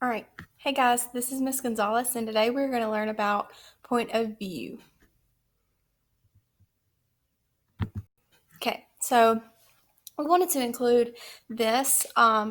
All right. Hey guys, this is Miss Gonzalez, and today we're going to learn about point of view. Okay, so we wanted to include this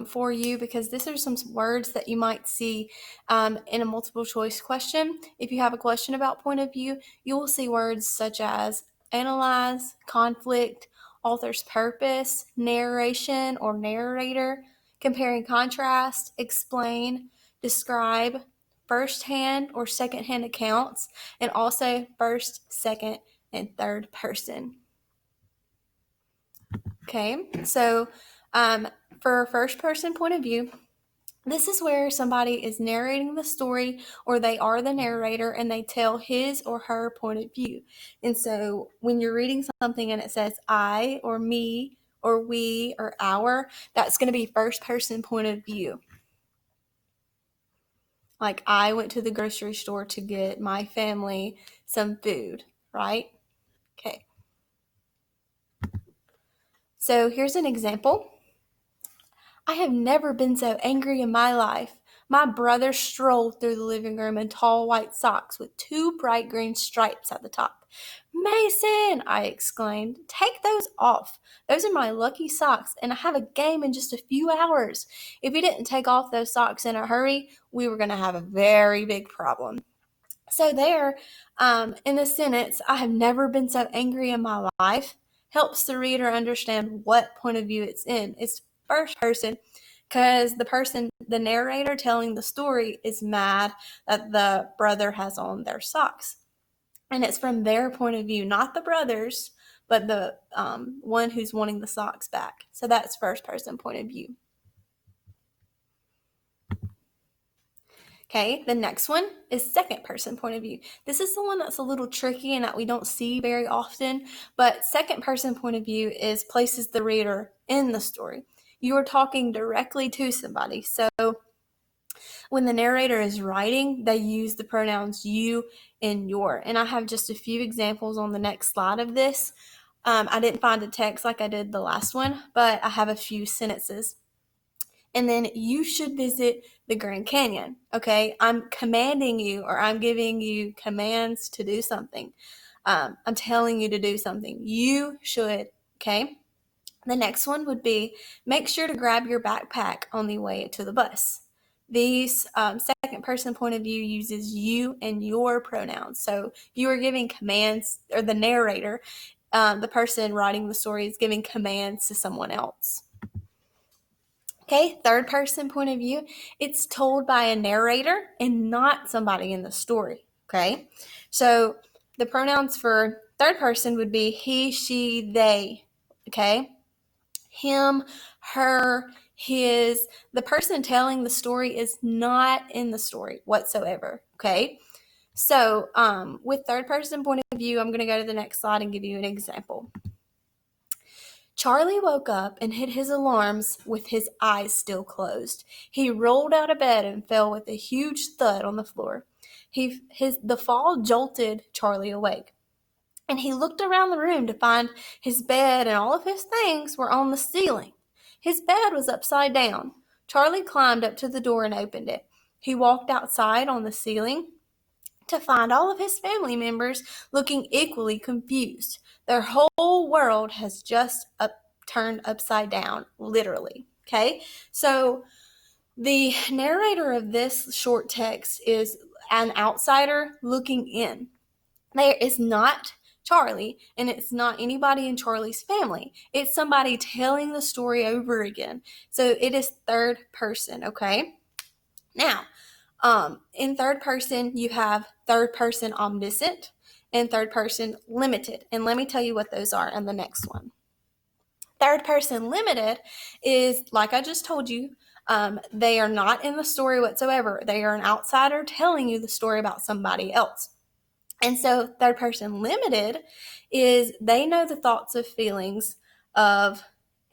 for you because these are some words that you might see in a multiple choice question. If you have a question about point of view, you will see words such as analyze, conflict, author's purpose, narration or narrator, comparing contrast, explain, describe, first-hand or second-hand accounts, and also first, second, and third person. Okay, so for first person point of view, this is where somebody is narrating the story or they are the narrator and they tell his or her point of view. And so when you're reading something and it says I or me or we or our, that's going to be first person point of view. Like I went to the grocery store to get my family some food, right? Okay. So here's an example. I have never been so angry in my life. My brother strolled through the living room in tall white socks with two bright green stripes at the top. Mason, I exclaimed, take those off. Those are my lucky socks, and I have a game in just a few hours. If you didn't take off those socks in a hurry, we were going to have a very big problem. So there, in the sentence, I have never been so angry in my life, helps the reader understand what point of view it's in. It's first person because the narrator telling the story is mad that the brother has on their socks. And it's from their point of view, not the brother's, but the one who's wanting the socks back. So that's first person point of view. Okay, the next one is second person point of view. This is the one that's a little tricky and that we don't see very often, but second person point of view places the reader in the story. You are talking directly to somebody. So when the narrator is writing, they use the pronouns you and your. And I have just a few examples on the next slide of this. I didn't find a text like I did the last one, but I have a few sentences. And then you should visit the Grand Canyon. Okay, I'm commanding you, or I'm giving you commands to do something. I'm telling you to do something. You should. Okay. The next one would be make sure to grab your backpack on the way to the bus. These second person point of view uses you and your pronouns. So you are giving commands, or the narrator, the person writing the story is giving commands to someone else. Okay, third person point of view, it's told by a narrator and not somebody in the story. Okay, so the pronouns for third person would be he, she, they. Okay, him, her, his. The person telling the story is not in the story whatsoever. Okay, so with third person point of view, I'm going to go to the next slide and give you an example. Charlie woke up and hid his alarms with his eyes still closed. He rolled out of bed and fell with a huge thud on the floor. The fall jolted Charlie awake, and he looked around the room to find his bed and all of his things were on the ceiling. His bed was upside down. Charlie climbed up to the door and opened it. He walked outside on the ceiling to find all of his family members looking equally confused. Their whole world has just turned upside down, literally. Okay, so the narrator of this short text is an outsider looking in. There is not Charlie, and it's not anybody in Charlie's family. It's somebody telling the story over again. So it is third person, okay? Now, in third person, you have third person omniscient and third person limited. And let me tell you what those are in the next one. Third person limited is, like I just told you, they are not in the story whatsoever. They are an outsider telling you the story about somebody else. And so third person limited is they know the thoughts of feelings of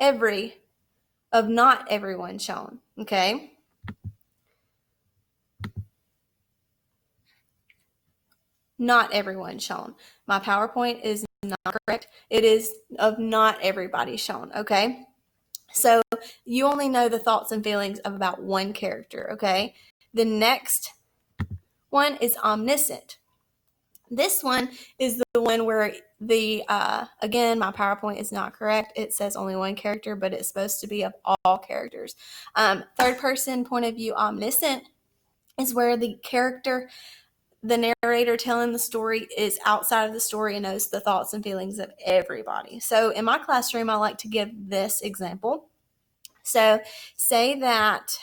not everyone shown. Okay. Not everyone shown. My PowerPoint is not correct. It is of not everybody shown, okay? So you only know the thoughts and feelings of about one character, okay? The next one is omniscient. This one is the one where again, my PowerPoint is not correct. It says only one character, but it's supposed to be of all characters. Third person point of view omniscient is where the narrator telling the story is outside of the story and knows the thoughts and feelings of everybody. So in my classroom, I like to give this example. So say that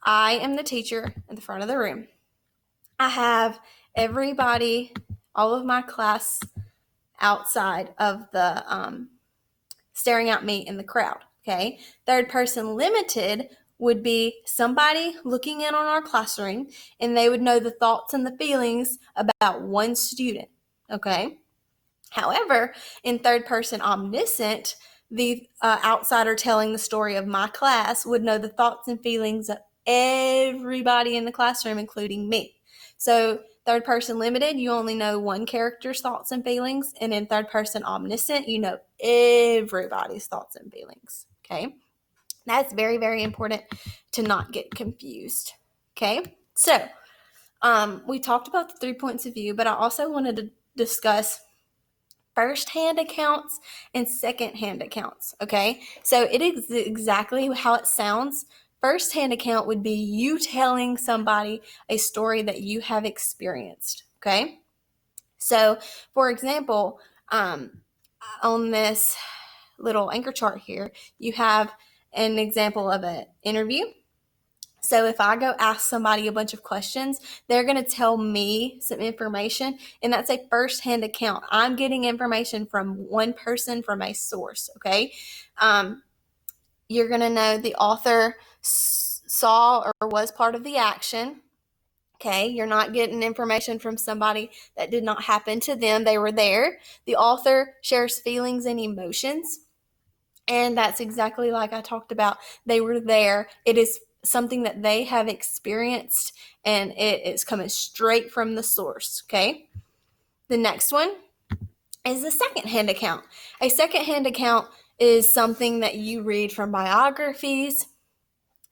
I am the teacher in the front of the room. I have everybody, all of my class outside of the staring at me in the crowd. Okay. Third person limited would be somebody looking in on our classroom, and they would know the thoughts and the feelings about one student. Okay. However, in third person omniscient, the outsider telling the story of my class would know the thoughts and feelings of everybody in the classroom, including me. So third person limited, you only know one character's thoughts and feelings. And in third person omniscient, you know everybody's thoughts and feelings. Okay. That's very, very important to not get confused. Okay. So we talked about the 3 points of view, but I also wanted to discuss first-hand accounts and second-hand accounts. Okay. So it is exactly how it sounds. First-hand account would be you telling somebody a story that you have experienced. Okay. So, for example, on this little anchor chart here, you have an example of an interview. So if I go ask somebody a bunch of questions, they're going to tell me some information, and that's a first-hand account. I'm getting information from one person from a source, okay? You're going to know the author saw or was part of the action. Okay, you're not getting information from somebody that did not happen to them. They were there. The author shares feelings and emotions. And that's exactly like I talked about. They were there. It is something that they have experienced, and it is coming straight from the source. Okay. The next one is a second-hand account. A second-hand account is something that you read from biographies,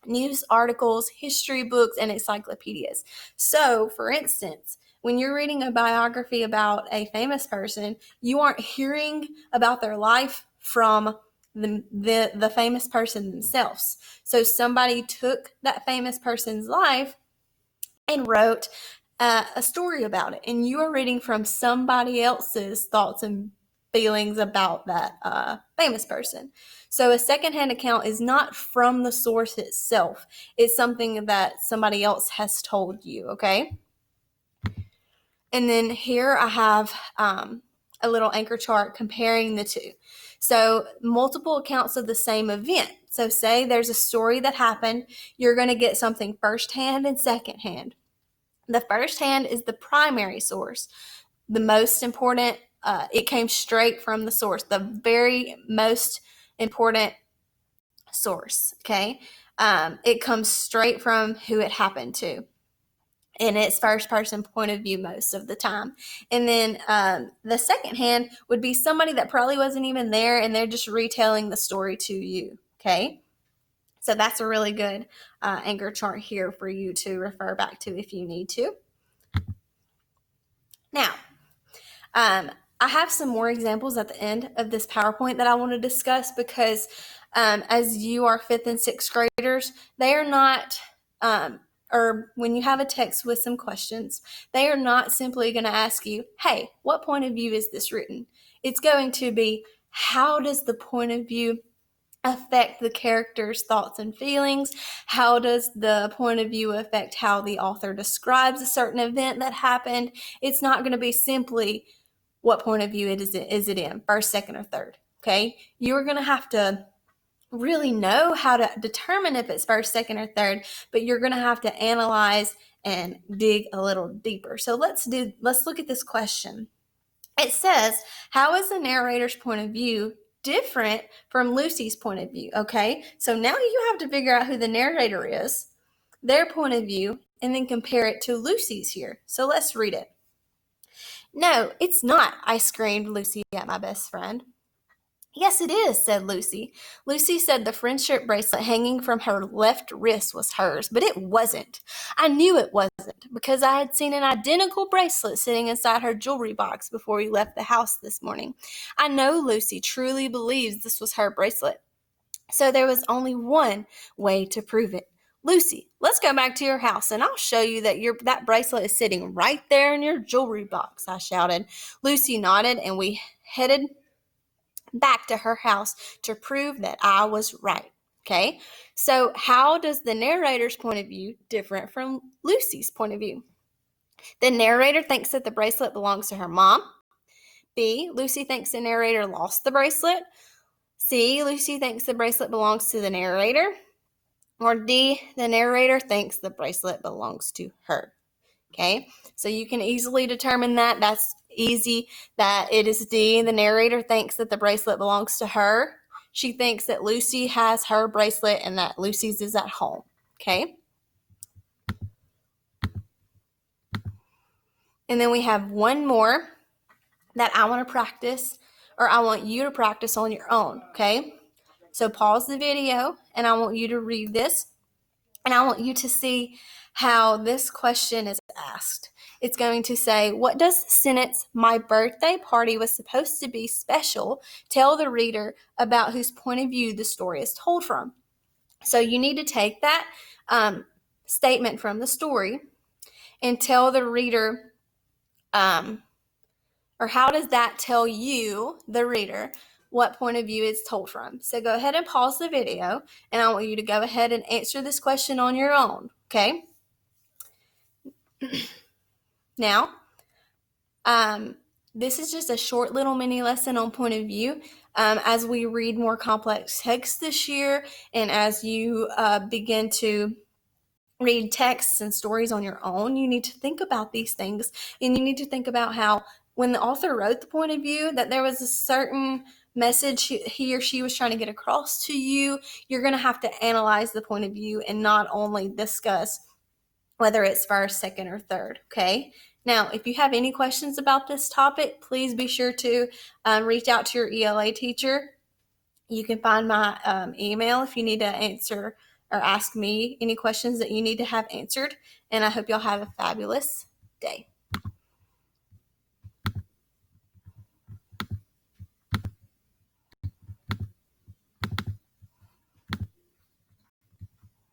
news articles, history books, and encyclopedias. So, for instance, when you're reading a biography about a famous person, you aren't hearing about their life from the famous person themselves. So somebody took that famous person's life and wrote a story about it, and you are reading from somebody else's thoughts and feelings about that famous person. So a secondhand account is not from the source itself. It's something that somebody else has told you, okay? And then here I have a little anchor chart comparing the two. So multiple accounts of the same event. So say there's a story that happened, you're going to get something firsthand and secondhand. The firsthand is the primary source. The most important, it came straight from the source, the very most important source, okay? It comes straight from who it happened to. And it's first person point of view most of the time. And then the second hand would be somebody that probably wasn't even there, and they're just retelling the story to you. Okay. So that's a really good anchor chart here for you to refer back to if you need to. Now, I have some more examples at the end of this PowerPoint that I want to discuss because as you are 5th and 6th graders, they are not or when you have a text with some questions, they are not simply going to ask you, hey, what point of view is this written? It's going to be, how does the point of view affect the character's thoughts and feelings? How does the point of view affect how the author describes a certain event that happened? It's not going to be simply what point of view is it in, first, second, or third. Okay? You're going to have to really know how to determine if it's first, second, or third, but you're going to have to analyze and dig a little deeper. So let's look at this question. It says, how is the narrator's point of view different from Lucy's point of view? Okay, so now you have to figure out who the narrator is, their point of view, and then compare it to Lucy's here. So let's read it. No, it's not, I screamed Lucy at my best friend. Yes, it is, said Lucy. Lucy said the friendship bracelet hanging from her left wrist was hers, but it wasn't. I knew it wasn't because I had seen an identical bracelet sitting inside her jewelry box before we left the house this morning. I know Lucy truly believes this was her bracelet. So there was only one way to prove it. Lucy, let's go back to your house and I'll show you that bracelet is sitting right there in your jewelry box, I shouted. Lucy nodded and we headed back to her house to prove that I was right. Okay, so how does the narrator's point of view different from Lucy's point of view? The narrator thinks that the bracelet belongs to her mom. B, Lucy thinks the narrator lost the bracelet. C, Lucy thinks the bracelet belongs to the narrator. Or D, the narrator thinks the bracelet belongs to her. Okay, so you can easily determine that. That's easy, that it is D. The narrator thinks that the bracelet belongs to her. She thinks that Lucy has her bracelet and that Lucy's is at home. Okay. And then we have one more that I want to practice, or I want you to practice on your own. Okay. So pause the video and I want you to read this. And I want you to see how this question is asked. It's going to say, what does the sentence, my birthday party was supposed to be special, tell the reader about whose point of view the story is told from? So you need to take that statement from the story and tell the reader, or how does that tell you, the reader, what point of view it's told from? So go ahead and pause the video, and I want you to go ahead and answer this question on your own, okay? Now, this is just a short little mini lesson on point of view. As we read more complex texts this year, and as you begin to read texts and stories on your own, you need to think about these things, and you need to think about how when the author wrote the point of view, that there was a certain message he or she was trying to get across to you. You're going to have to analyze the point of view and not only discuss whether it's first, second, or third, okay? Now, if you have any questions about this topic, please be sure to reach out to your ELA teacher. You can find my email if you need to answer or ask me any questions that you need to have answered. And I hope y'all have a fabulous day.